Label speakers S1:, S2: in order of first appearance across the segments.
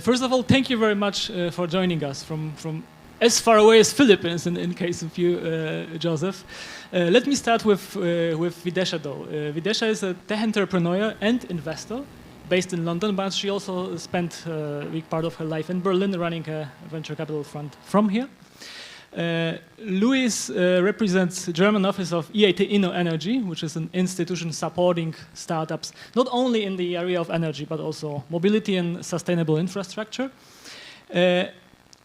S1: First of all, thank you very much for joining us from as far away as Philippines, in case of you, Joseph. Let me start with Videesha, though. Videesha is a tech entrepreneur and investor based in London, but she also spent a big part of her life in Berlin running a venture capital fund from here. Luis represents the German office of EIT InnoEnergy, which is an institution supporting startups not only in the area of energy but also mobility and sustainable infrastructure.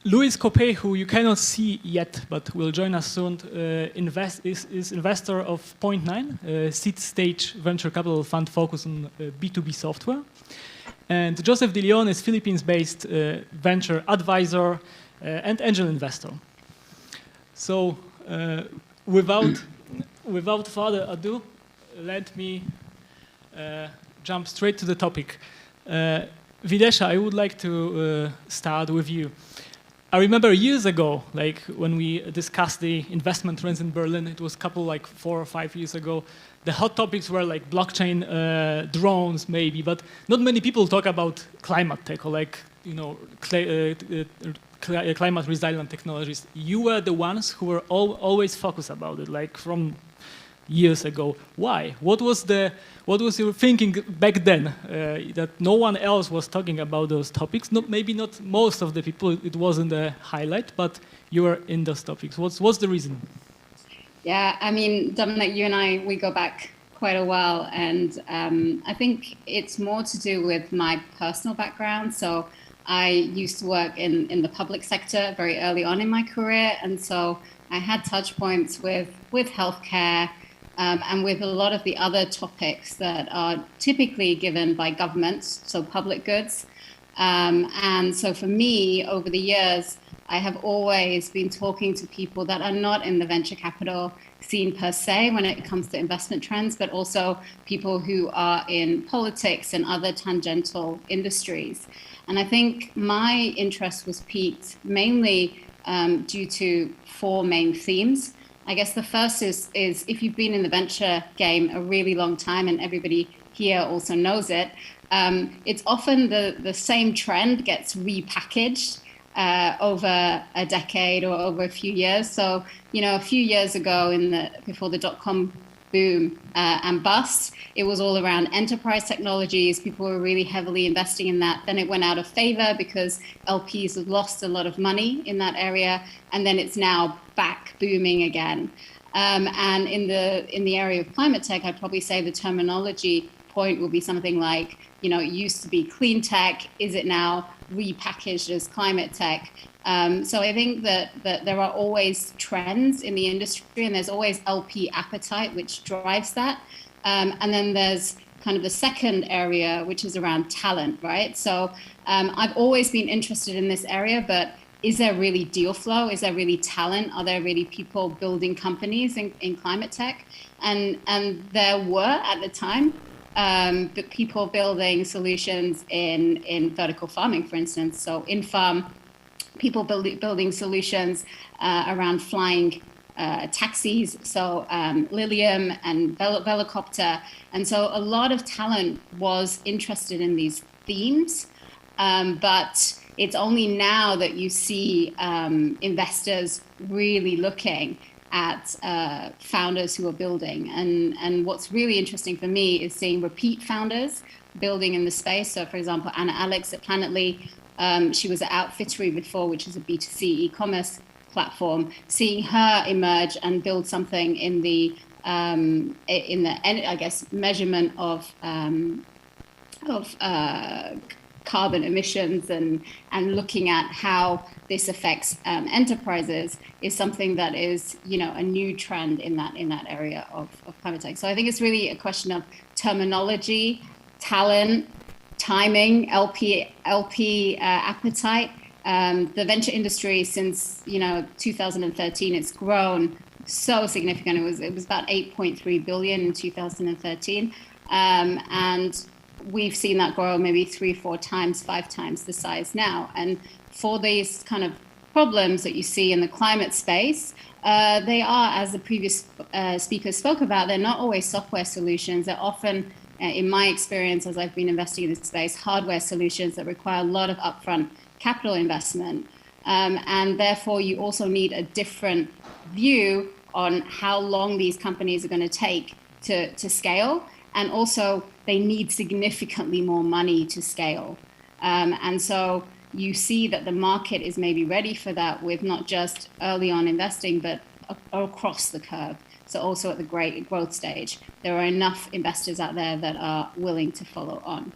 S1: Luis Coppey, who you cannot see yet but will join us soon, is investor of Point9, a seed stage venture capital fund focused on B2B software. And Joseph De Leon is Philippines-based venture advisor and angel investor. So, without further ado, let me jump straight to the topic. Videesha, I would like to start with you. I remember years ago, like when we discussed the investment trends in Berlin, it was a couple, like 4 or 5 years ago. The hot topics were like blockchain, drones, maybe, but not many people talk about climate tech or like, you know, climate resilient technologies. You were the ones who were always focused about it, like from years ago. Why? What was your thinking back then that no one else was talking about those topics? Maybe not most of the people. It wasn't a highlight, but you were in those topics. What's the reason?
S2: Yeah, I mean, Dominik, you and I, we go back quite a while, and I think it's more to do with my personal background. So I used to work in the public sector very early on in my career, and so I had touch points with healthcare and with a lot of the other topics that are typically given by governments, so public goods. And so for me, over the years, I have always been talking to people that are not in the venture capital scene per se when it comes to investment trends, but also people who are in politics and other tangential industries. And I think my interest was piqued mainly due to 4 main themes. I guess the first is if you've been in the venture game a really long time, and everybody here also knows it, it's often the same trend gets repackaged over a decade or over a few years. So, you know, a few years ago before the dot-com boom and bust, it was all around enterprise technologies. People were really heavily investing in that. Then it went out of favor because LPs had lost a lot of money in that area, and then it's now back booming again. And in the area of climate tech, I'd probably say the terminology point will be something like, you know, it used to be clean tech. Is it now repackaged as climate tech? So I think that there are always trends in the industry, and there's always LP appetite, which drives that. And then there's kind of the second area, which is around talent, right? So I've always been interested in this area, but is there really deal flow? Is there really talent? Are there really people building companies in climate tech? And there were at the time, but people building solutions in vertical farming, for instance. So in farm, people building solutions around flying taxis, so Lilium and Velicopter. And so a lot of talent was interested in these themes, but it's only now that you see investors really looking at founders who are building. And what's really interesting for me is seeing repeat founders building in the space. So for example, Anna Alex at Planetly, she was at Outfittery before, which is a B2C e-commerce platform. Seeing her emerge and build something in the I guess measurement of carbon emissions and looking at how this affects enterprises is something that is, you know, a new trend in that area of climate tech. So I think it's really a question of terminology, talent, timing, LP appetite. The venture industry since 2013, it's grown so significant. It was about 8.3 billion in 2013, and we've seen that grow maybe 3, 4 times, 5 times the size now. And for these kind of problems that you see in the climate space, they are, as the previous speaker spoke about, they're not always software solutions. They're often in my experience, as I've been investing in this space, hardware solutions that require a lot of upfront capital investment. And therefore, you also need a different view on how long these companies are going to take to scale. And also, they need significantly more money to scale. And so you see that the market is maybe ready for that with not just early on investing, but across the curve. So also at the great growth stage, there are enough investors out there that are willing to follow on.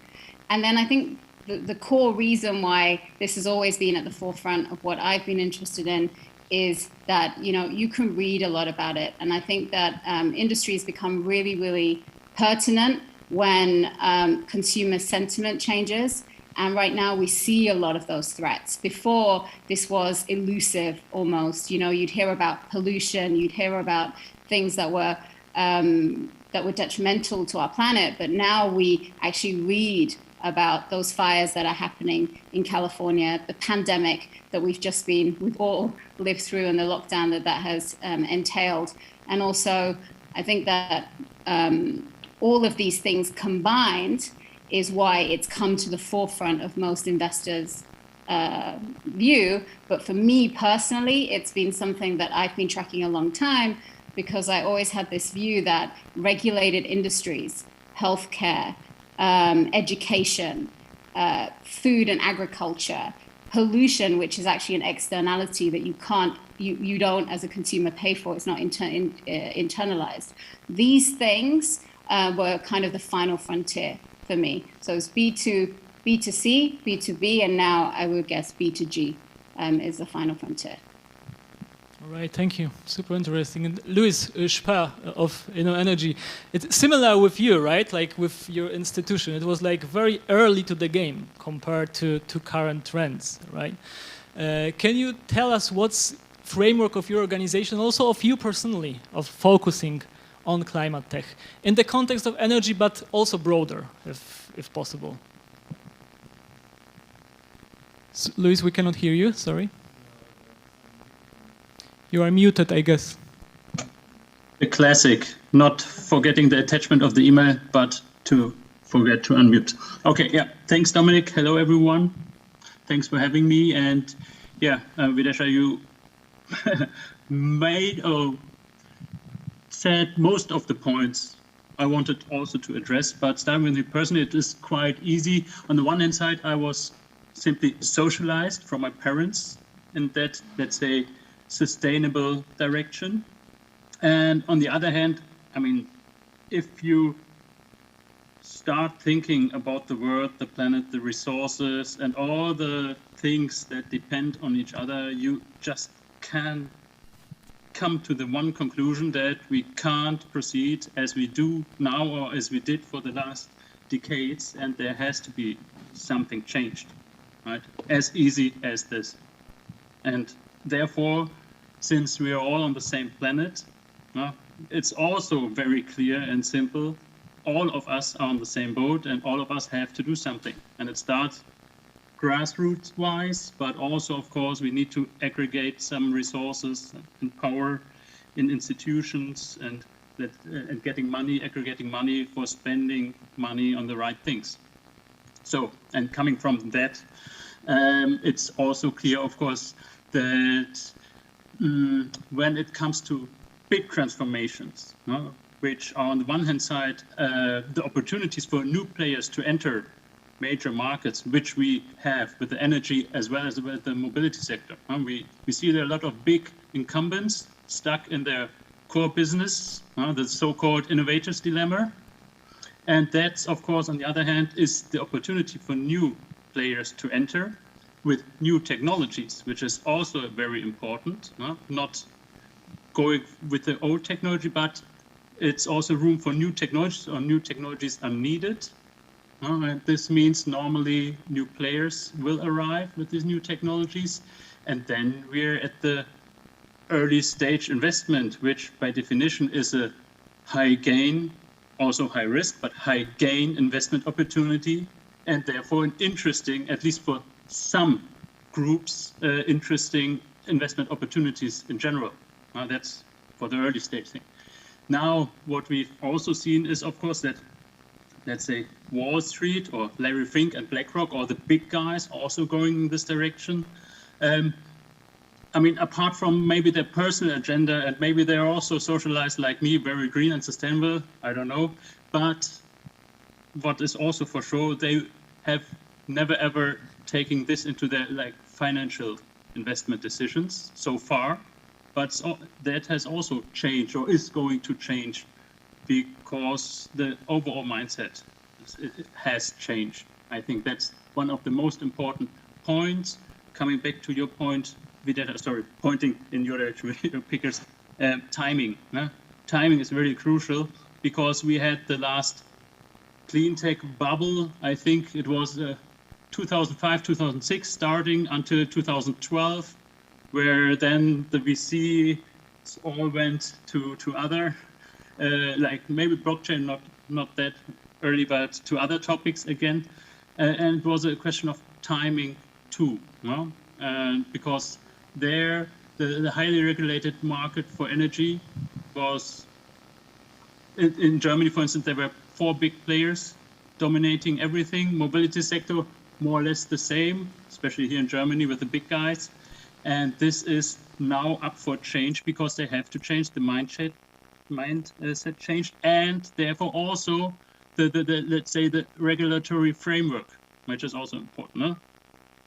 S2: And then I think the core reason why this has always been at the forefront of what I've been interested in is that, you know, you can read a lot about it. And I think that industries become really, really pertinent when consumer sentiment changes. And right now we see a lot of those threats. Before, this was elusive almost. You know, you'd hear about pollution, you'd hear about things that were detrimental to our planet. But now we actually read about those fires that are happening in California, the pandemic that we've all lived through, and the lockdown that has entailed. And also, I think that all of these things combined is why it's come to the forefront of most investors' view. But for me personally, it's been something that I've been tracking a long time, because I always had this view that regulated industries, healthcare, education, food and agriculture, pollution, which is actually an externality that you don't as a consumer pay for, it's not internalized. These things were kind of the final frontier for me. So it's B2C, B2B, and now I would guess B2G is the final frontier.
S1: All right, thank you. Super interesting. And Louis Sperr of InnoEnergy, it's similar with you, right? Like with your institution, it was like very early to the game compared to current trends, right? Can you tell us what's framework of your organization, also of you personally, of focusing on climate tech in the context of energy, but also broader, if possible? So, Louis, we cannot hear you, sorry. You are muted, I guess.
S3: The classic, not forgetting the attachment of the email, but to forget to unmute. Okay, yeah, thanks, Dominik. Hello, everyone. Thanks for having me. And yeah, Videesha, you made or said most of the points I wanted also to address, but starting with me personally, it is quite easy. On the one hand side, I was simply socialized from my parents in that, let's say, sustainable direction. And on the other hand, I mean, if you start thinking about the world, the planet, the resources, and all the things that depend on each other, you just can come to the one conclusion that we can't proceed as we do now or as we did for the last decades, and there has to be something changed, right? As easy as this. And therefore, since we are all on the same planet, it's also very clear and simple. All of us are on the same boat, and all of us have to do something. And it starts grassroots-wise, but also, of course, we need to aggregate some resources and power in institutions and getting money, aggregating money for spending money on the right things. So, and coming from that, it's also clear, of course, that when it comes to big transformations, which are on the one hand side, the opportunities for new players to enter major markets, which we have with the energy as well as with the mobility sector. We see there are a lot of big incumbents stuck in their core business, the so-called innovators dilemma. And that's, of course, on the other hand, is the opportunity for new players to enter with new technologies, which is also very important, not going with the old technology, but it's also room for new technologies, or new technologies are needed. And this means normally new players will arrive with these new technologies. And then we're at the early stage investment, which by definition is a high gain, also high risk, but high gain investment opportunity. And therefore an interesting, at least for some groups, interesting investment opportunities in general. That's for the early stage thing. Now, what we've also seen is, of course, that let's say, Wall Street or Larry Fink and BlackRock or the big guys also going in this direction. I mean, apart from maybe their personal agenda, and maybe they're also socialized like me, very green and sustainable, I don't know. But what is also for sure, they have never ever taken this into their financial investment decisions so far. But that has also changed or is going to change because the overall mindset has changed. I think that's one of the most important points. Coming back to your point, pointing in your direction, Pickers, timing. Timing is very crucial because we had the last clean tech bubble. I think it was 2005, 2006, starting until 2012, where then the VC all went to other, like maybe blockchain, not that early, but to other topics again. And it was a question of timing too, because there the highly regulated market for energy was, in Germany, for instance, there were 4 big players dominating everything. Mobility sector, more or less the same, especially here in Germany with the big guys. And this is now up for change because they have to change the mindset changed, and therefore also the let's say the regulatory framework, which is also important,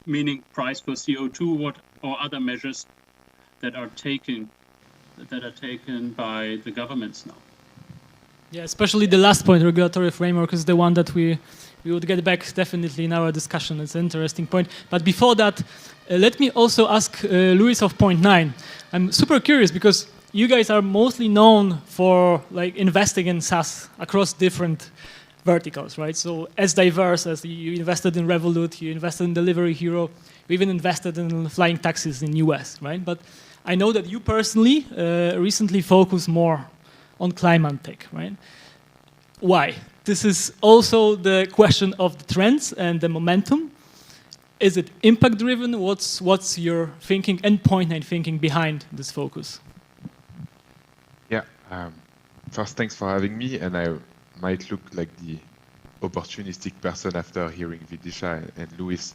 S3: meaning price for CO2 or other measures that are taken by the governments now.
S1: Yeah, especially the last point, regulatory framework, is the one that we would get back definitely in our discussion. It's an interesting point. But before that, let me also ask Luis of Point 9. I'm super curious because you guys are mostly known for investing in SaaS across different verticals, right? So as diverse as you invested in Revolut, you invested in Delivery Hero, you even invested in flying taxis in US, right? But I know that you personally recently focus more on climate tech, right? Why? This is also the question of the trends and the momentum. Is it impact driven? What's your thinking and Point 9 thinking behind this focus?
S4: Yeah, first thanks for having me, and I might look like the opportunistic person after hearing Videesha and Luis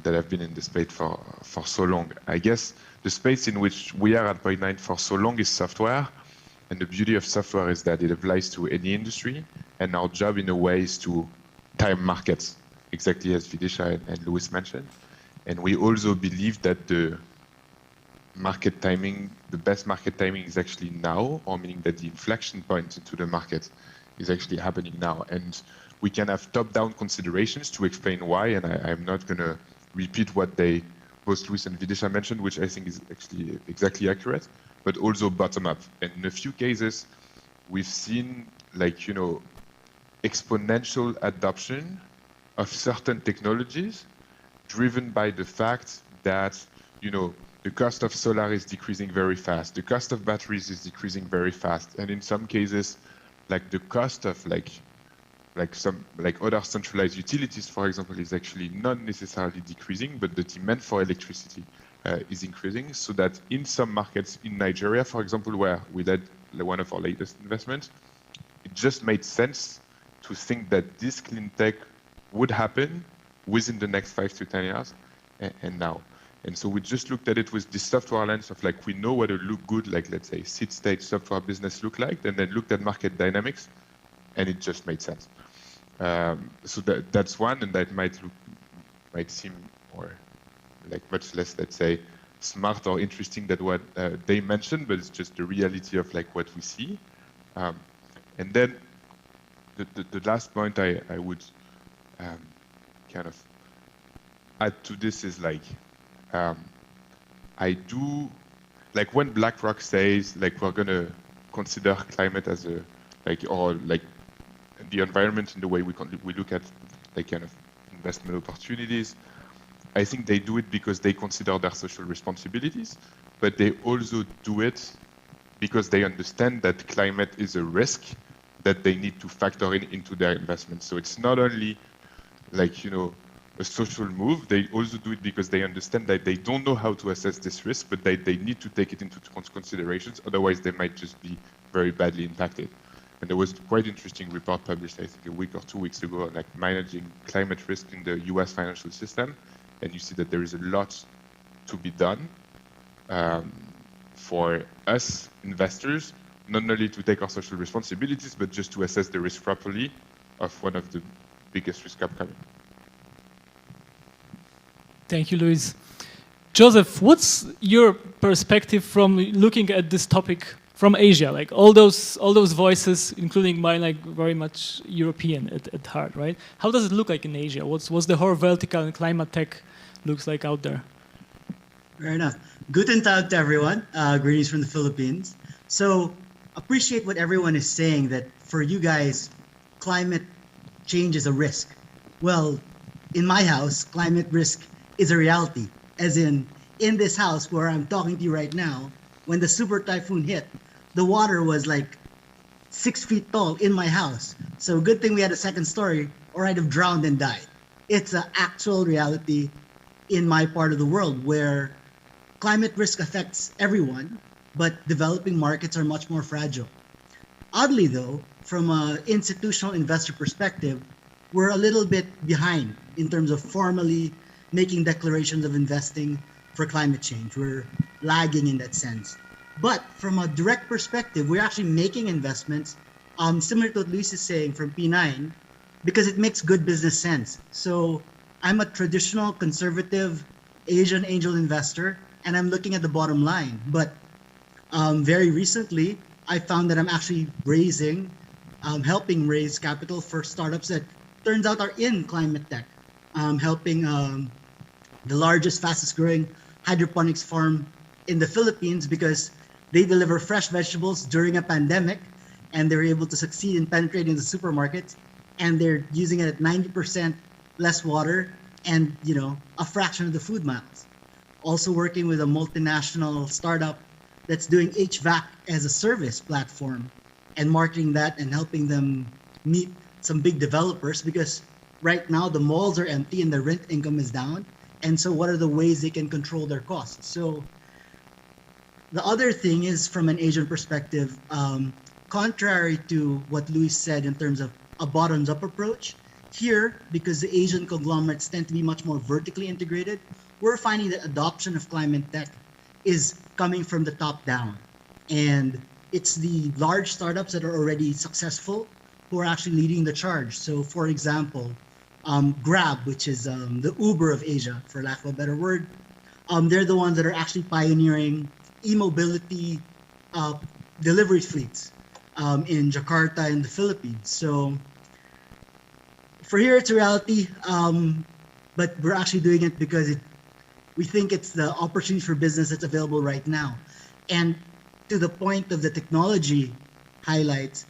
S4: that have been in the space for so long. I guess the space in which we are at Point 9 for so long is software. And the beauty of software is that it applies to any industry. And our job in a way is to time markets, exactly as Videesha and Luis mentioned. And we also believe that the market timing, the best market timing is actually now, or meaning that the inflection point into the market is actually happening now. And we can have top-down considerations to explain why, and I'm not going to repeat what both Luis and Videesha mentioned, which I think is actually exactly accurate, but also bottom-up. And in a few cases, we've seen exponential adoption of certain technologies driven by the fact that, the cost of solar is decreasing very fast. The cost of batteries is decreasing very fast. And in some cases, the cost of some other centralized utilities, for example, is actually not necessarily decreasing, but the demand for electricity is increasing. So that in some markets in Nigeria, for example, where we led one of our latest investments, it just made sense to think that this clean tech would happen within the next 5 to 10 years and now. And so we just looked at it with this software lens of we know what a look good, let's say seed stage software business look like, and then looked at market dynamics, and it just made sense. So that's one, and that might seem more much less, let's say, smart or interesting than what they mentioned, but it's just the reality of what we see. And then the last point I would kind of add to this is I do when BlackRock says we're gonna consider climate as a the environment in the way we look at kind of investment opportunities. I think they do it because they consider their social responsibilities, but they also do it because they understand that climate is a risk that they need to factor into their investments. So it's not only a social move, they also do it because they understand that they don't know how to assess this risk, but they need to take it into considerations, otherwise they might just be very badly impacted. And there was a quite interesting report published, I think, a week or 2 weeks ago, on like managing climate risk in the US financial system. And you see that there is a lot to be done for us investors, not only to take our social responsibilities, but just to assess the risk properly of one of the biggest risks upcoming.
S1: Thank you, Luis. Joseph, what's your perspective from looking at this topic from Asia? Like all those voices, including mine, like very much European at heart, right? How does it look like in Asia? What's the whole vertical and climate tech looks like out there?
S5: Fair enough. Guten Tag to everyone. Greetings from the Philippines. So appreciate what everyone is saying, that for you guys, climate change is a risk. Well, in my house, climate risk is a reality. As in this house where I'm talking to you right now, when the super typhoon hit, the water was like 6 feet tall in my house. So good thing we had a second story, or I'd have drowned and died. It's an actual reality in my part of the world where climate risk affects everyone, but developing markets are much more fragile. Oddly though, from an institutional investor perspective, we're a little bit behind in terms of formally making declarations of investing for climate change. We're lagging in that sense. But from a direct perspective, we're actually making investments, similar to what Luis is saying from P9, because it makes good business sense. So I'm a traditional conservative Asian angel investor, and I'm looking at the bottom line. But very recently, I found that I'm actually helping raise capital for startups that turns out are in climate tech, helping the largest, fastest growing hydroponics farm in the Philippines, because they deliver fresh vegetables during a pandemic and they're able to succeed in penetrating the supermarkets, and they're using it at 90% less water and, you know, a fraction of the food miles. Also working with a multinational startup that's doing HVAC as a service platform and marketing that and helping them meet some big developers, because right now the malls are empty and the rent income is down. And so what are the ways they can control their costs? So the other thing is, from an Asian perspective, contrary to what Luis said in terms of a bottoms-up approach, here, because the Asian conglomerates tend to be much more vertically integrated, we're finding that adoption of climate tech is coming from the top down. And it's the large startups that are already successful who are actually leading the charge. So for example, Grab, which is the Uber of Asia, for lack of a better word, they're the ones that are actually pioneering e-mobility delivery fleets in Jakarta in the Philippines. So for here, it's a reality, but we're actually doing it because we think it's the opportunity for business that's available right now. And to the point of the technology highlights,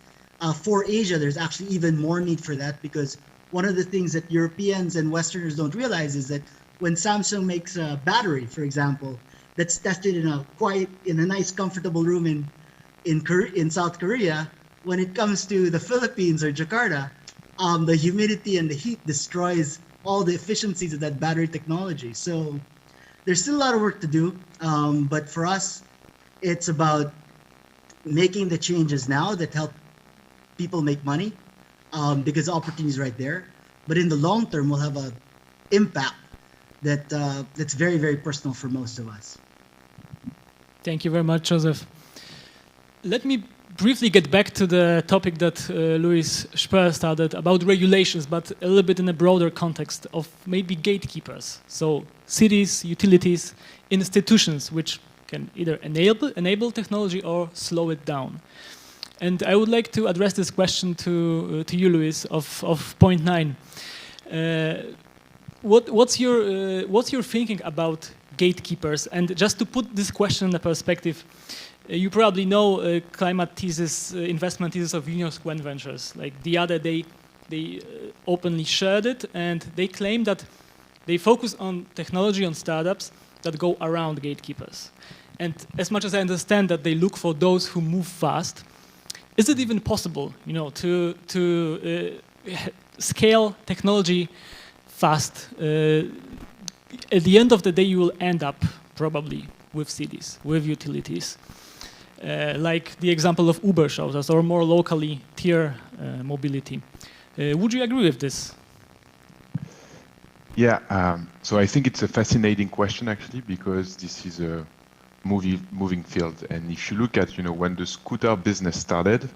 S5: for Asia, there's actually even more need for that, because one of the things that Europeans and Westerners don't realize is that when Samsung makes a battery, for example, that's tested in a nice, comfortable room in South Korea, when it comes to the Philippines or Jakarta, the humidity and the heat destroys all the efficiencies of that battery technology. So there's still a lot of work to do, but for us, it's about making the changes now that help people make money, because the opportunity is right there. But in the long term, we'll have an impact that's very, very personal for most of us.
S1: Thank you very much, Joseph. Let me briefly get back to the topic that Luis Sperr started about regulations, but a little bit in a broader context of maybe gatekeepers. So cities, utilities, institutions, which can either enable technology or slow it down. And I would like to address this question to you, Luis, of point 9. What's your thinking about gatekeepers? And just to put this question in perspective, you probably know climate thesis, investment thesis of Union Square Ventures. Like the other day, they openly shared it, and they claim that they focus on technology, on startups that go around gatekeepers. And as much as I understand that they look for those who move fast, is it even possible, you know, to scale technology fast? At the end of the day, you will end up probably with cities, with utilities. like the example of Uber shows us, or more locally tier mobility. Would you agree with this?
S4: Yeah, so I think it's a fascinating question actually, because this is a moving field. And if you look at, when the scooter business started,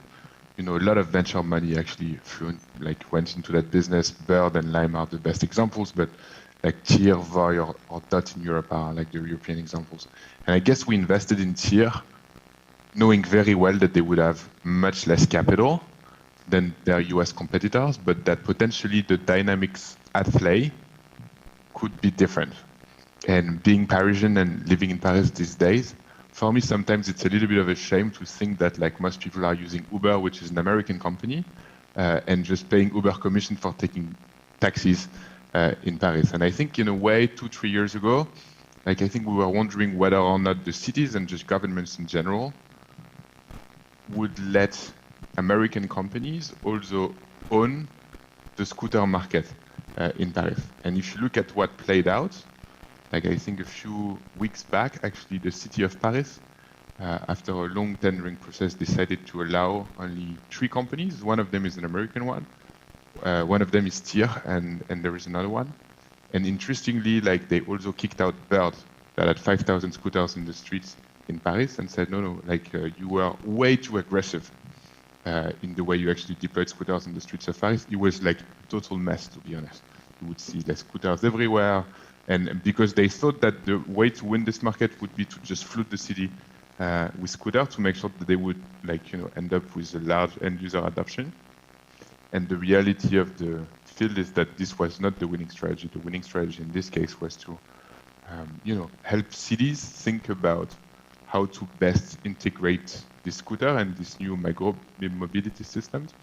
S4: a lot of venture money actually went into that business. Bird and Lime are the best examples, but like Tier, Voi, or Dot in Europe are like the European examples. And I guess we invested in Tier knowing very well that they would have much less capital than their US competitors, but that potentially the dynamics at play could be different. And being Parisian and living in Paris these days, for me, sometimes it's a little bit of a shame to think that like most people are using Uber, which is an American company, and just paying Uber commission for taking taxis in Paris. And I think in a way, 2-3 years ago, I think we were wondering whether or not the cities and just governments in general would let American companies also own the scooter market in Paris. And if you look at what played out, I think a few weeks back, actually the city of Paris, after a long tendering process, decided to allow only 3 companies. One of them is an American one. One of them is Tier, and there is another one. And interestingly, they also kicked out Bird, that had 5,000 scooters in the streets in Paris, and said, no, you were way too aggressive in the way you actually deployed scooters in the streets of Paris. It was like a total mess, to be honest. You would see the scooters everywhere. And because they thought that the way to win this market would be to just flood the city with scooters to make sure that they would end up with a large end user adoption. And the reality of the field is that this was not the winning strategy. The winning strategy in this case was to help cities think about how to best integrate this scooter and this new micro mobility systems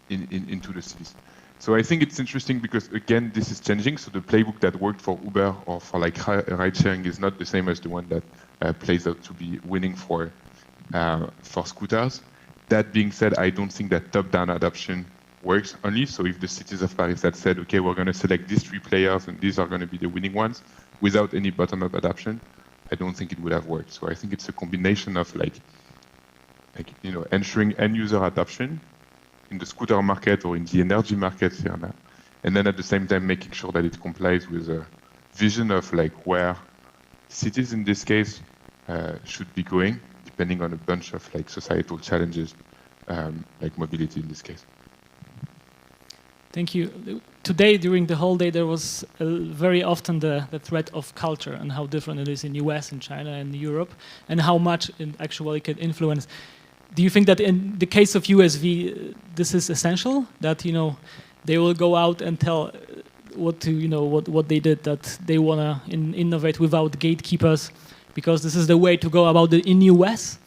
S4: into the cities. So I think it's interesting because, again, this is changing. So the playbook that worked for Uber or for ride sharing is not the same as the one that plays out to be winning for scooters. That being said, I don't think that top-down adoption works only. So if the cities of Paris had said, okay, we're going to select these 3 players and these are going to be the winning ones without any bottom-up adoption, I don't think it would have worked. So I think it's a combination of ensuring end-user adoption in the scooter market or in the energy market here now, and then at the same time making sure that it complies with a vision of where cities in this case should be going, depending on a bunch of societal challenges, like mobility in this case.
S1: Thank you. Today, during the whole day, there was very often the threat of culture and how different it is in US and China and Europe, and how much it actually can influence. Do you think that in the case of USV, this is essential? That they will go out and tell what they did, that they wanna innovate without gatekeepers, because this is the way to go about it in US.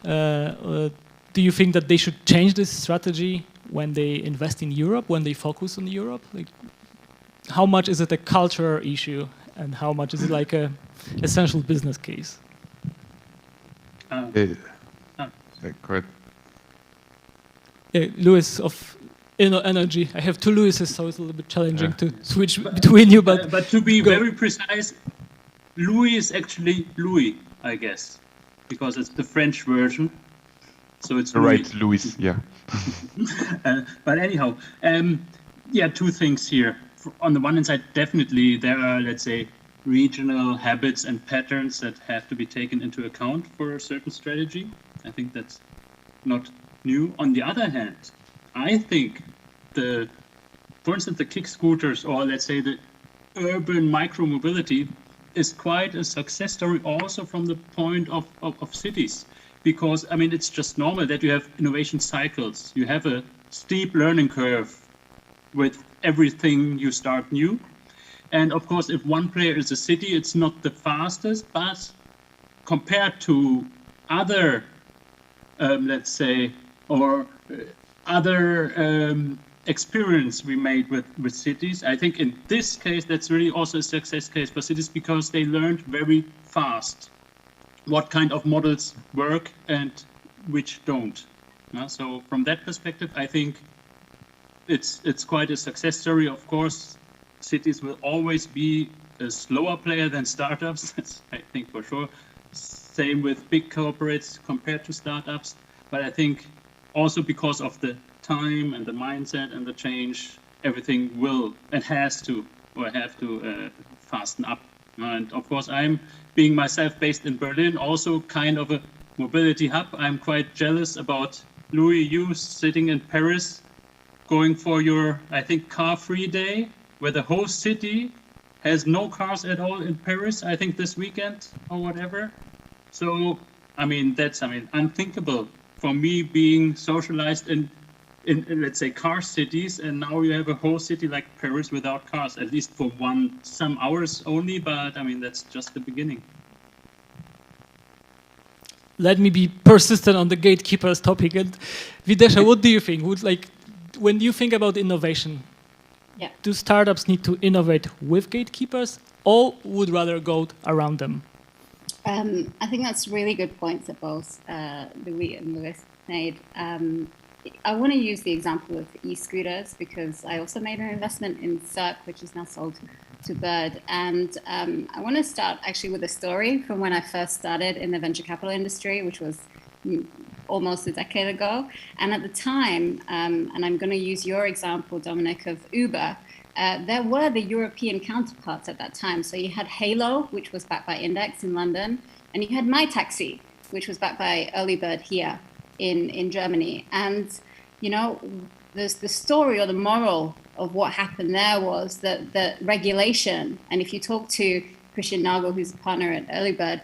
S1: Do you think that they should change this strategy when they invest in Europe, when they focus on Europe? How much is it a culture issue, and how much is it a essential business case?
S4: Correct.
S1: Louis of InnoEnergy. I have 2 Louises, so it's a little bit challenging to switch between you. But
S3: to be very precise, Louis is actually Louis, I guess, because it's the French version. So it's
S4: right, Louis. Yeah.
S3: But anyhow, 2 things here. On the one hand side, definitely there are, let's say, regional habits and patterns that have to be taken into account for a certain strategy. I think that's not new. On the other hand, I think for instance, the kick scooters, or let's say the urban micro-mobility, is quite a success story also from the point of cities. Because, it's just normal that you have innovation cycles. You have a steep learning curve with everything you start new. And of course, if one player is a city, it's not the fastest, but compared to other, let's say, or other experience we made with cities, I think in this case, that's really also a success case for cities, because they learned very fast what kind of models work and which don't. So from that perspective, I think it's quite a success story. Of course, cities will always be a slower player than startups. That's, I think, for sure. same with big corporates compared to startups. But I think also because of the time and the mindset and the change, everything will and has to or have to fasten up. And of course, I'm being myself based in Berlin, also kind of a mobility hub. I'm quite jealous about Louis, you sitting in Paris, going for your, I think, car-free day, where the whole city has no cars at all in Paris, I think this weekend or whatever. So, I mean, that's, unthinkable for me being socialized in let's say, car cities, and now you have a whole city like Paris without cars, at least for some hours only, but I mean, that's just the beginning.
S1: Let me be persistent on the gatekeepers topic. And Videesha, what do you think? When you think about innovation, do startups need to innovate with gatekeepers or would rather go around them?
S2: I think that's really good points that both Louis and Lewis made. I want to use the example of e-scooters because I also made an investment in Cirque, which is now sold to Bird. And I want to start actually with a story from when I first started in the venture capital industry, which was almost a decade ago. And at the time, and I'm going to use your example, Dominik, of Uber, there were the European counterparts at that time. So you had Halo, which was backed by Index in London, and you had My Taxi, which was backed by Early Bird here in Germany. And, you know, the story or the moral of what happened there was that the regulation, and if you talk to Christian Nagel, who's a partner at Early Bird,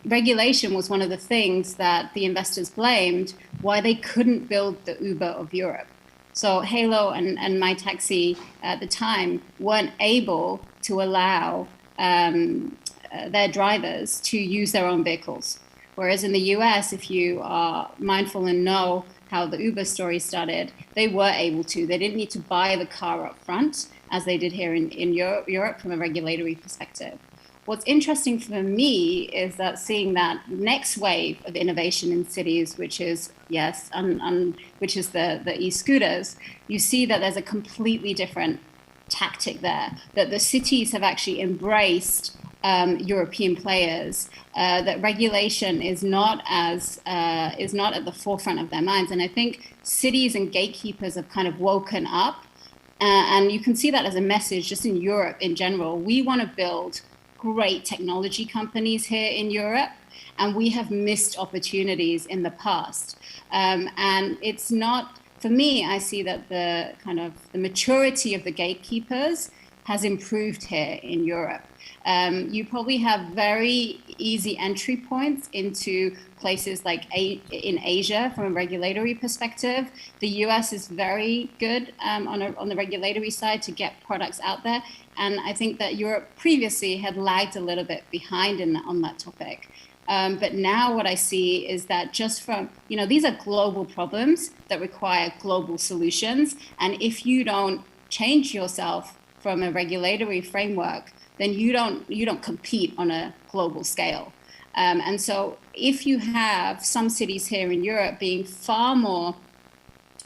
S2: regulation was one of the things that the investors blamed why they couldn't build the Uber of Europe. So Halo and My Taxi at the time weren't able to allow their drivers to use their own vehicles. Whereas in the US, if you are mindful and know how the Uber story started, they were able to. They didn't need to buy the car up front, as they did here in Europe from a regulatory perspective. What's interesting for me is that seeing that next wave of innovation in cities, which is, which is the e-scooters, you see that there's a completely different tactic there, that the cities have actually embraced European players, that regulation is not at the forefront of their minds. And I think cities and gatekeepers have kind of woken up, and you can see that as a message just in Europe in general. We want to build great technology companies here in Europe, and we have missed opportunities in the past. And it's not, for me, I see that the maturity of the gatekeepers has improved here in Europe. You probably have very easy entry points into places like in Asia from a regulatory perspective. The US is very good on the regulatory side to get products out there. And I think that Europe previously had lagged a little bit behind on that topic. But now what I see is that just from, these are global problems that require global solutions. And if you don't change yourself from a regulatory framework, then you don't compete on a global scale. And so if you have some cities here in Europe being far more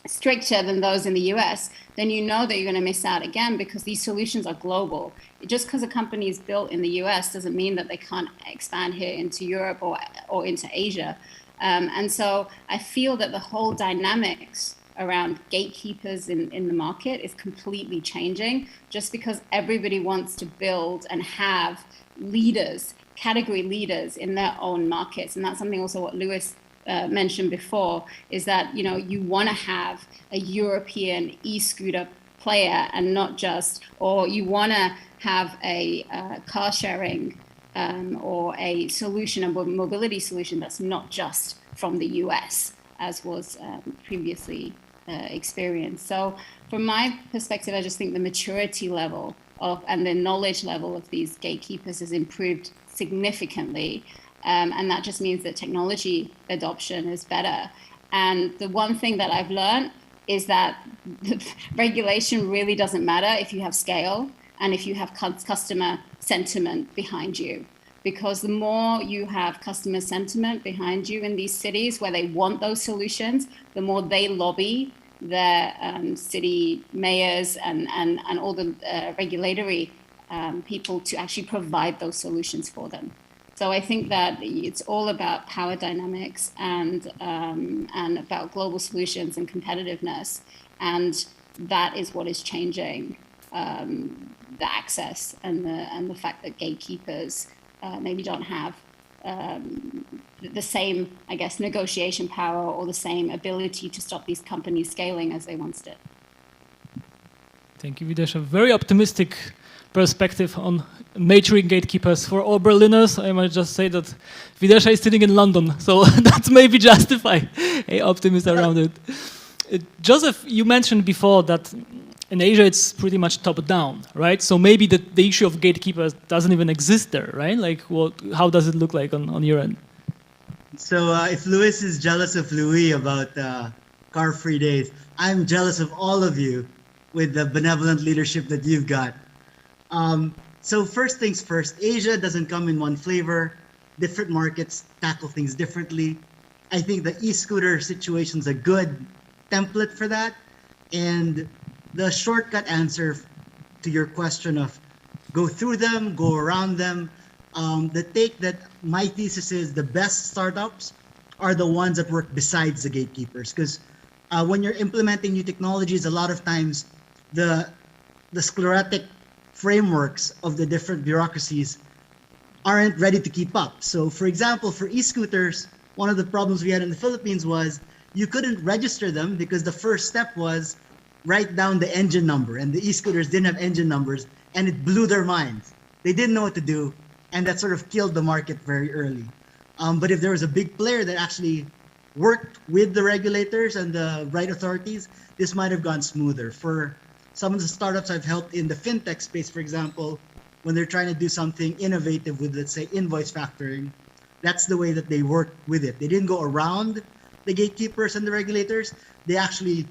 S2: stricter than those in the US, then you know that you're going to miss out again, because these solutions are global. Just because a company is built in the US doesn't mean that they can't expand here into Europe or into Asia. And so I feel that the whole dynamics around gatekeepers in the market is completely changing, just because everybody wants to build and have leaders, category leaders in their own markets. And that's something also what Lewis mentioned before, is that you want to have a European e-scooter player, and not just, or you want to have a car sharing or a solution, a mobility solution that's not just from the US, as was previously experienced. So from my perspective, I just think the maturity level and the knowledge level of these gatekeepers has improved significantly. And that just means that technology adoption is better. And the one thing that I've learned is that regulation really doesn't matter if you have scale and if you have customer sentiment behind you. Because the more you have customer sentiment behind you in these cities where they want those solutions, the more they lobby their city mayors and all the regulatory people to actually provide those solutions for them. So I think that it's all about power dynamics and about global solutions and competitiveness, and that is what is changing the access and the fact that gatekeepers maybe don't have the same, I guess, negotiation power or the same ability to stop these companies scaling as they once did.
S1: Thank you, Videesha. Very optimistic perspective on maturing gatekeepers. For all Berliners, I might just say that Videesha is sitting in London, so that maybe justify a optimism around it. Joseph, you mentioned before that in Asia it's pretty much top-down, right? So maybe the issue of gatekeepers doesn't even exist there, right? Like, how does it look like on your end?
S5: So if Luis is jealous of Louis about car-free days, I'm jealous of all of you with the benevolent leadership that you've got. So first things first, Asia doesn't come in one flavor. Different markets tackle things differently. I think the e-scooter situation is a good template for that. And the shortcut answer to your question of go through them, go around them, the take that my thesis is the best startups are the ones that work besides the gatekeepers. Because when you're implementing new technologies, a lot of times the sclerotic frameworks of the different bureaucracies aren't ready to keep up. So for example, for e-scooters, one of the problems we had in the Philippines was you couldn't register them because the first step was write down the engine number, and the e-scooters didn't have engine numbers, and it blew their minds. They didn't know what to do, and that sort of killed the market very early. But if there was a big player that actually worked with the regulators and the right authorities, this might have gone smoother. For some of the startups I've helped in the fintech space, for example, when they're trying to do something innovative with, let's say, invoice factoring, that's the way that they worked with it. They didn't go around the gatekeepers and the regulators. They actually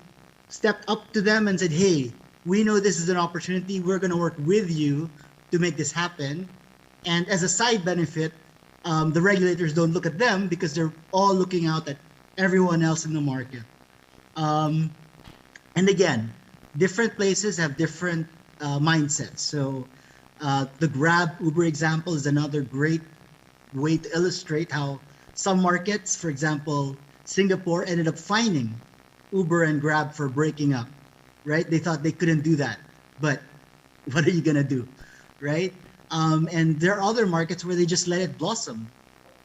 S5: stepped up to them and said, hey, we know this is an opportunity. We're going to work with you to make this happen. And as a side benefit, the regulators don't look at them because they're all looking out at everyone else in the market. And again, different places have different mindsets. So the Grab Uber example is another great way to illustrate how some markets, for example, Singapore ended up fining Uber and Grab for breaking up, right? They thought they couldn't do that, but what are you gonna do, right? And there are other markets where they just let it blossom.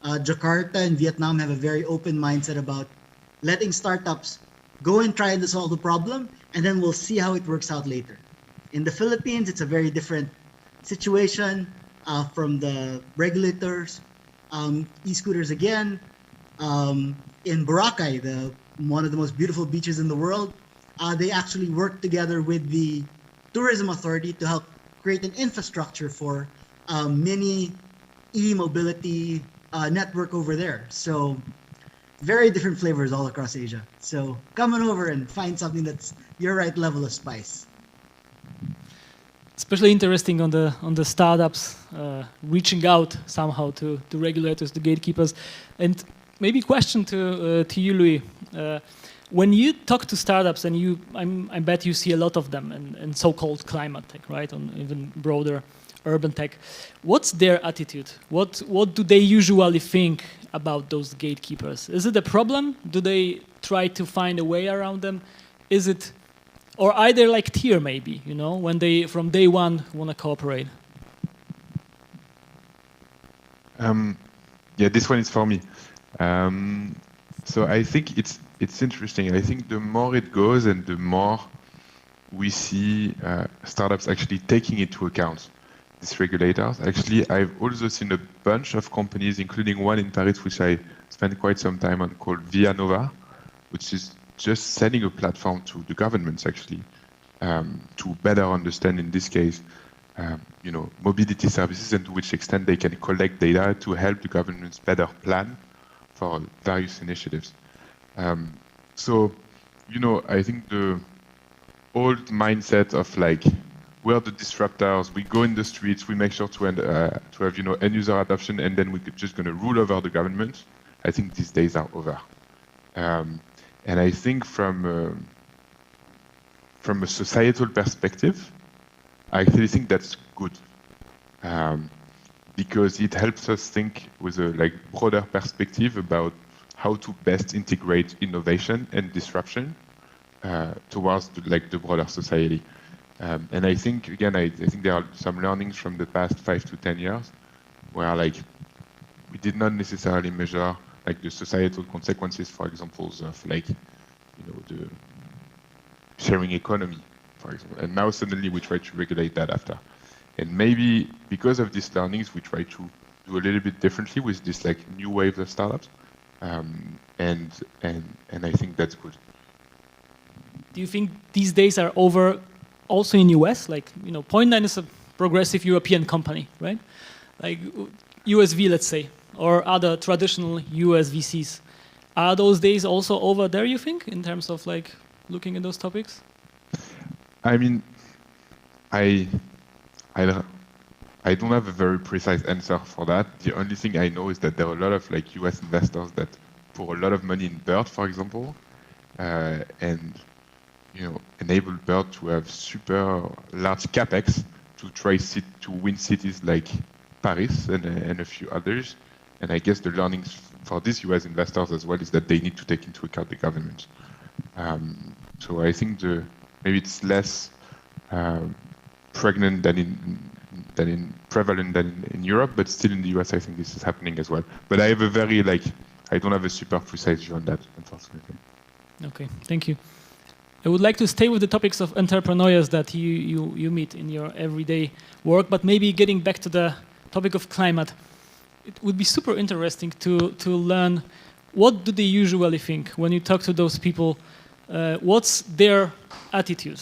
S5: Jakarta and Vietnam have a very open mindset about letting startups go and try to solve the problem, and then we'll see how it works out later. In the Philippines, it's a very different situation from the regulators. E-scooters again. In Boracay, one of the most beautiful beaches in the world, they actually worked together with the tourism authority to help create an infrastructure for mini e-mobility network over there. So very different flavors all across Asia. So come on over and find something that's your right level of spice.
S1: Especially interesting on the startups reaching out somehow to regulators, the gatekeepers. And maybe question to you, Louis. When you talk to startups, and I bet you see a lot of them in so-called climate tech, right? On even broader urban tech. What's their attitude? What do they usually think about those gatekeepers? Is it a problem? Do they try to find a way around them? Is it, or are they like tier maybe, you know, when they from day one want to cooperate?
S4: Yeah, this one is for me. So I think it's interesting. I think the more it goes and the more we see startups actually taking into account these regulators. Actually, I've also seen a bunch of companies, including one in Paris, which I spent quite some time on, called Via Nova, which is just selling a platform to the governments, actually, to better understand, in this case, you know, mobility services and to which extent they can collect data to help the governments better plan for various initiatives. So, you know, I think the old mindset of like, we're the disruptors, we go in the streets, we make sure to have, you know, end user adoption, and then we're just going to rule over the government. I think these days are over. And I think from a societal perspective, I actually think that's good. because it helps us think with a like broader perspective about how to best integrate innovation and disruption towards the broader society. And I think, again, I think there are some learnings from the past 5 to 10 years where like we did not necessarily measure like the societal consequences, for example, of like, the sharing economy, for example. And now suddenly we try to regulate that after. And maybe because of these learnings, we try to do a little bit differently with this like new wave of startups. And I think that's good.
S1: Do you think these days are over also in US? Like, Point9 is a progressive European company, right? Like USV, let's say, or other traditional US VCs. Are those days also over there, you think, in terms of like looking at those topics?
S4: I mean, I don't have a very precise answer for that. The only thing I know is that there are a lot of like US investors that pour a lot of money in Bird, for example, and enable Bird to have super large capex to try to win cities like Paris and a few others. And I guess the learnings for these US investors as well is that they need to take into account the government. So I think maybe it's less prevalent than in Europe, but still in the US I think this is happening as well. But I have I don't have a super precise view on that, unfortunately.
S1: Okay, thank you. I would like to stay with the topics of entrepreneurs that you meet in your everyday work, but maybe getting back to the topic of climate. It would be super interesting to learn what do they usually think when you talk to those people. What's their attitude?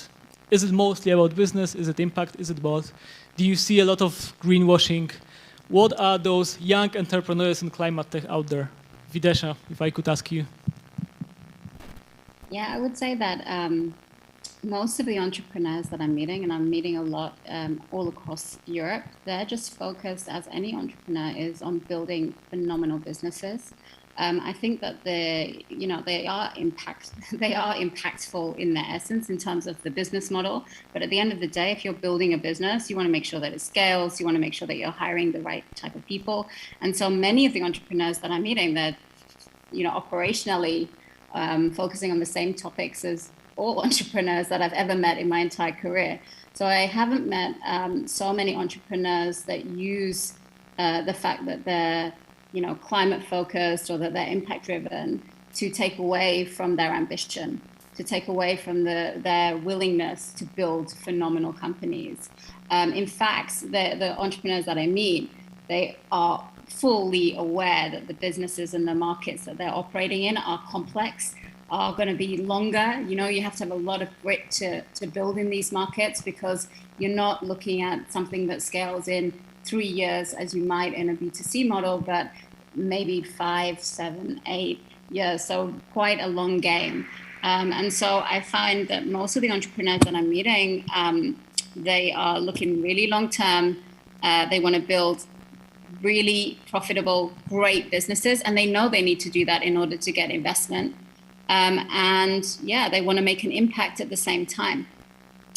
S1: Is it mostly about business? Is it impact? Is it both? Do you see a lot of greenwashing? What are those young entrepreneurs in climate tech out there? Videesha, if I could ask you.
S2: Yeah, I would say that most of the entrepreneurs that I'm meeting, and I'm meeting a lot all across Europe, they're just focused, as any entrepreneur is, on building phenomenal businesses. I think that they are impactful in their essence in terms of the business model. But at the end of the day, if you're building a business, you want to make sure that it scales. You want to make sure that you're hiring the right type of people. And so many of the entrepreneurs that I'm meeting, that operationally focusing on the same topics as all entrepreneurs that I've ever met in my entire career. So I haven't met so many entrepreneurs that use the fact that they're climate focused or that they're impact driven to take away from their ambition, to take away from their willingness to build phenomenal companies. In fact, the entrepreneurs that I meet, they are fully aware that the businesses and the markets that they're operating in are complex, are going to be longer. You have to have a lot of grit to build in these markets, because you're not looking at something that scales in 3 years as you might in a B2C model, but maybe 5, 7, 8 years. So quite a long game. And so I find that most of the entrepreneurs that I'm meeting, they are looking really long term. They want to build really profitable, great businesses, and they know they need to do that in order to get investment. They want to make an impact at the same time.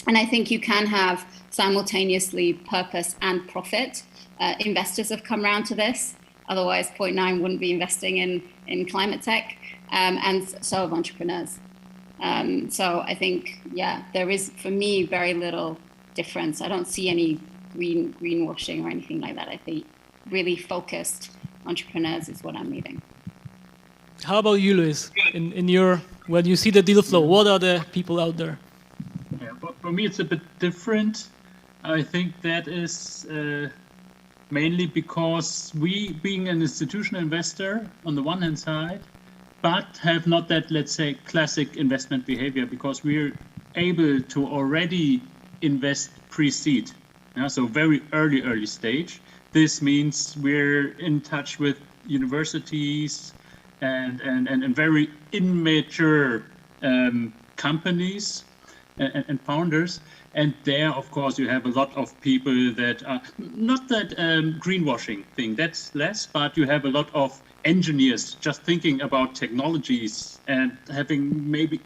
S2: And I think you can have simultaneously purpose and profit. Investors have come around to this. Otherwise, Point9 wouldn't be investing in climate tech, and so have entrepreneurs. So I think, there is, for me, very little difference. I don't see any greenwashing or anything like that. I think really focused entrepreneurs is what I'm meeting.
S1: How about you, Luis? When you see the deal flow, what are the people out there?
S3: Yeah, for me, it's a bit different. I think that is mainly because we, being an institutional investor on the one hand side, but have not that, let's say, classic investment behavior, because we're able to already invest pre-seed, so very early stage. This means we're in touch with universities and very immature companies and founders. And there, of course, you have a lot of people that are not that greenwashing thing, that's less, but you have a lot of engineers just thinking about technologies and having maybe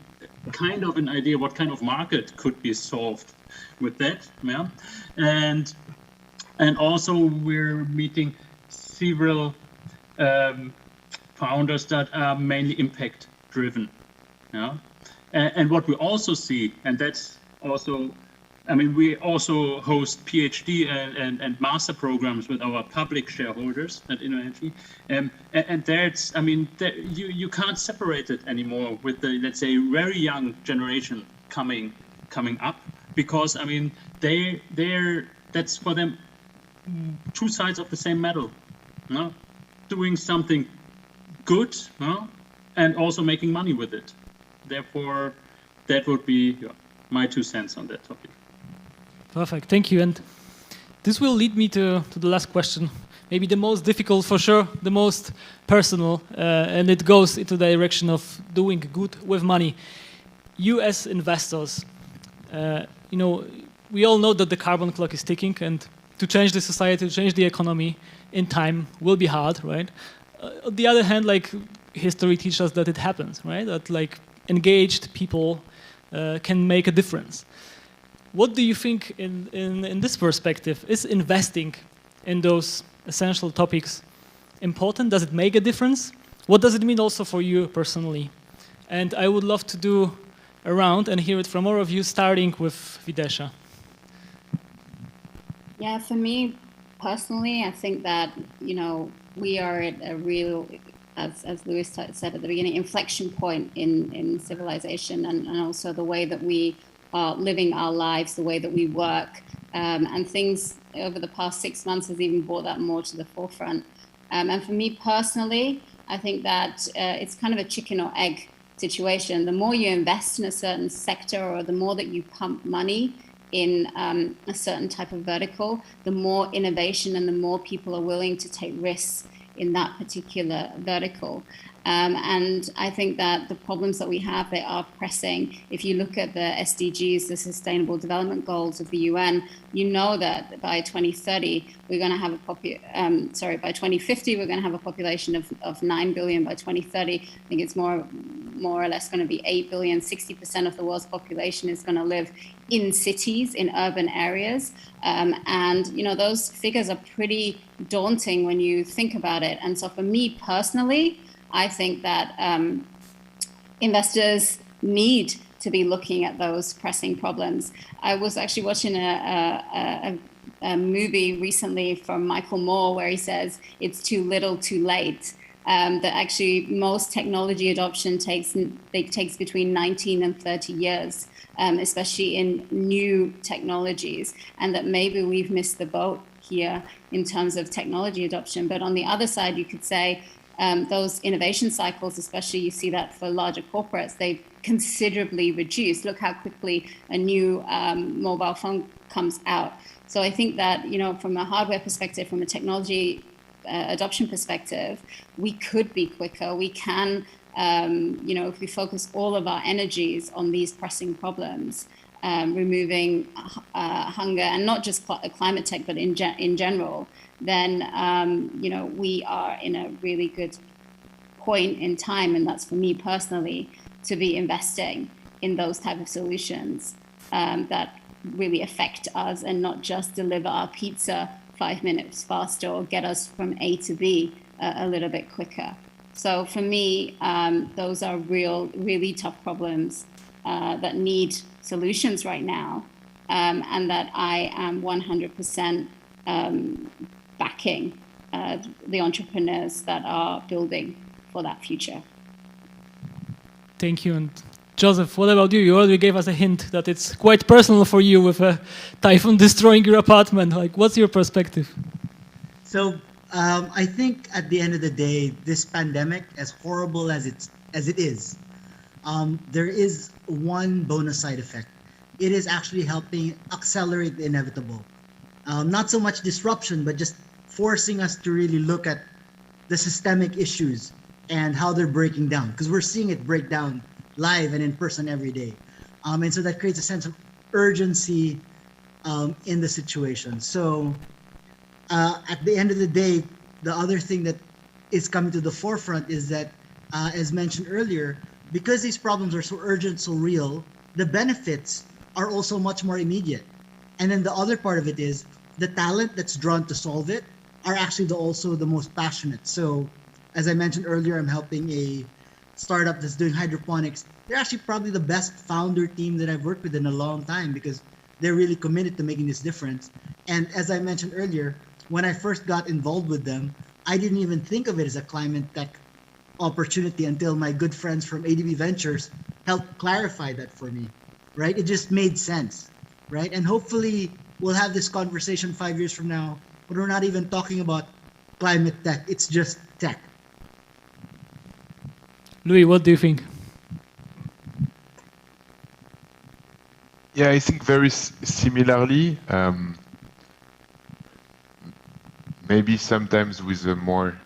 S3: kind of an idea what kind of market could be solved with that. Yeah? And And also we're meeting several founders that are mainly impact driven. Yeah? And what we also see, and that's also, I mean, we also host PhD and master programs with our public shareholders at InnoEnergy. And that's, I mean, you can't separate it anymore with the, let's say, very young generation coming up, because, I mean, that's for them two sides of the same medal. No? Doing something good, no? And also making money with it. Therefore, that would be my 2 cents on that topic.
S1: Perfect, thank you. And this will lead me to the last question, maybe the most difficult for sure, the most personal, and it goes into the direction of doing good with money. You as investors, you know, we all know that the carbon clock is ticking, and to change the society, to change the economy in time will be hard, right? On the other hand, like, history teaches us that it happens, right? That like engaged people can make a difference. What do you think in this perspective? Is investing in those essential topics important? Does it make a difference? What does it mean also for you personally? And I would love to do a round and hear it from all of you, starting with Videesha.
S2: Yeah, for me personally, I think that, you know, we are at a real, as Lewis said at the beginning, inflection point in civilization, and also the way that we are living our lives, the way that we work, and things over the past 6 months has even brought that more to the forefront. And for me personally, I think that it's kind of a chicken or egg situation. The more you invest in a certain sector, or the more that you pump money in a certain type of vertical, the more innovation and the more people are willing to take risks in that particular vertical. And I think that the problems that we have, they are pressing. If you look at the SDGs, the Sustainable Development Goals of the UN, you know that by 2030, we're going to have by 2050, we're going to have a population of 9 billion. By 2030, I think it's more or less going to be 8 billion. 60% of the world's population is going to live in cities, in urban areas. And, you know, those figures are pretty daunting when you think about it. And so for me personally, I think that investors need to be looking at those pressing problems. I was actually watching a movie recently from Michael Moore where he says it's too little, too late. That actually most technology adoption takes between 19 and 30 years, especially in new technologies, and that maybe we've missed the boat here in terms of technology adoption. But on the other side, you could say those innovation cycles, especially you see that for larger corporates, they've considerably reduced. Look how quickly a new mobile phone comes out. So I think that, you know, from a hardware perspective, from a technology adoption perspective, we could be quicker. We can, you know, if we focus all of our energies on these pressing problems, removing hunger, and not just climate tech, but in general, then, you know, we are in a really good point in time, and that's for me personally, to be investing in those type of solutions that really affect us and not just deliver our pizza 5 minutes faster or get us from A to B a little bit quicker. So for me, those are really tough problems that need solutions right now, and that I am 100% backing the entrepreneurs that are building for that future.
S1: Thank you. And Joseph, what about you? You already gave us a hint that it's quite personal for you with a typhoon destroying your apartment. Like, what's your perspective?
S5: So I think at the end of the day, this pandemic, as horrible as it is, there is one bonus side effect. It is actually helping accelerate the inevitable. Not so much disruption, but just forcing us to really look at the systemic issues and how they're breaking down, because we're seeing it break down live and in person every day. And so that creates a sense of urgency in the situation. So at the end of the day, the other thing that is coming to the forefront is that, as mentioned earlier, because these problems are so urgent, so real, the benefits are also much more immediate. And then the other part of it is, the talent that's drawn to solve it are actually also the most passionate. So as I mentioned earlier, I'm helping a startup that's doing hydroponics. They're actually probably the best founder team that I've worked with in a long time because they're really committed to making this difference. And as I mentioned earlier, when I first got involved with them, I didn't even think of it as a climate tech opportunity until my good friends from ADB Ventures helped clarify that for me, right? It just made sense, right? And hopefully we'll have this conversation 5 years from now, but we're not even talking about climate tech. It's just tech.
S1: Louis, what do you think?
S4: Yeah, I think very similarly. Maybe sometimes with a more,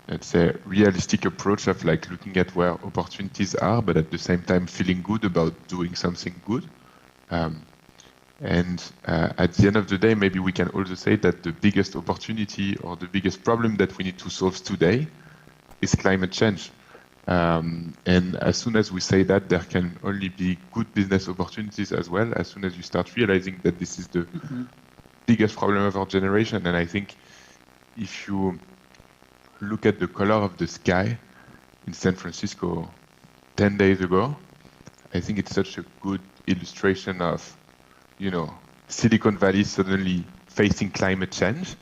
S4: let's say, realistic approach of like looking at where opportunities are, but at the same time feeling good about doing something good. And at the end of the day, maybe we can also say that the biggest opportunity or the biggest problem that we need to solve today is climate change. And as soon as we say that, there can only be good business opportunities as well, as soon as you start realizing that this is the biggest problem of our generation. And I think if you look at the color of the sky in San Francisco 10 days ago, I think it's such a good illustration of, you know, Silicon Valley suddenly facing climate change,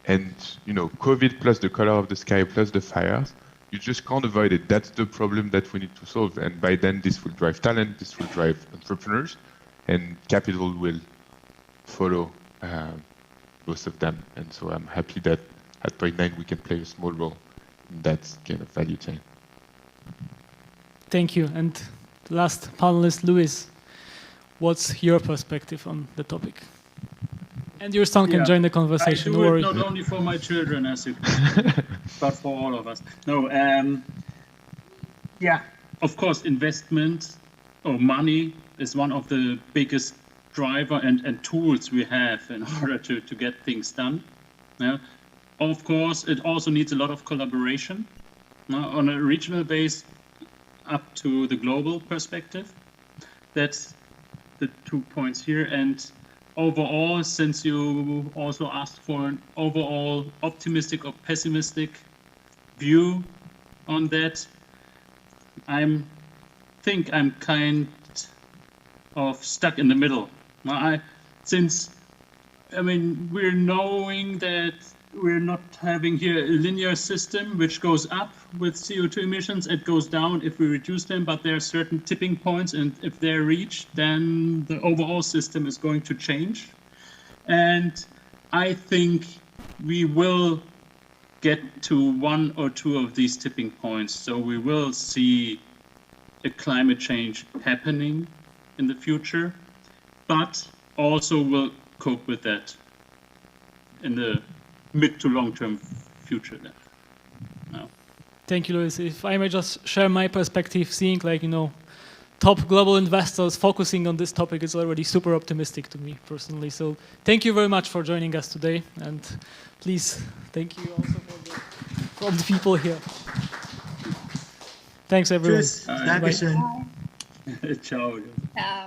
S4: and, you know, COVID plus the color of the sky plus the fires, you just can't avoid it. That's the problem that we need to solve. And by then, this will drive talent, this will drive entrepreneurs, and capital will follow both of them. And so I'm happy that at Point 9 we can play a small role in that kind of value chain.
S1: Thank you. And the last panelist, Louis, what's your perspective on the topic? And your son can join the conversation.
S3: I
S1: No
S3: do it
S1: worries.
S3: not only for my children, as you can, but for all of us. No, yeah, of course, investment or money is one of the biggest driver and tools we have in order to get things done. Yeah. Of course, it also needs a lot of collaboration on a regional base up to the global perspective. That's the 2 points here. And overall, since you also asked for an overall optimistic or pessimistic view on that, I think I'm kind of stuck in the middle. We're knowing that we're not having here a linear system which goes up with CO2 emissions, it goes down if we reduce them, but there are certain tipping points, and if they're reached, then the overall system is going to change. And I think we will get to one or two of these tipping points. So we will see a climate change happening in the future, but also will cope with that in the mid to long-term future. No.
S1: Thank you, Louis. If I may just share my perspective, seeing top global investors focusing on this topic is already super optimistic to me personally. So thank you very much for joining us today, and please thank you also from the people here. Thanks everyone.
S5: Tschüss. Dankeschön.
S3: Ciao.
S2: Ciao.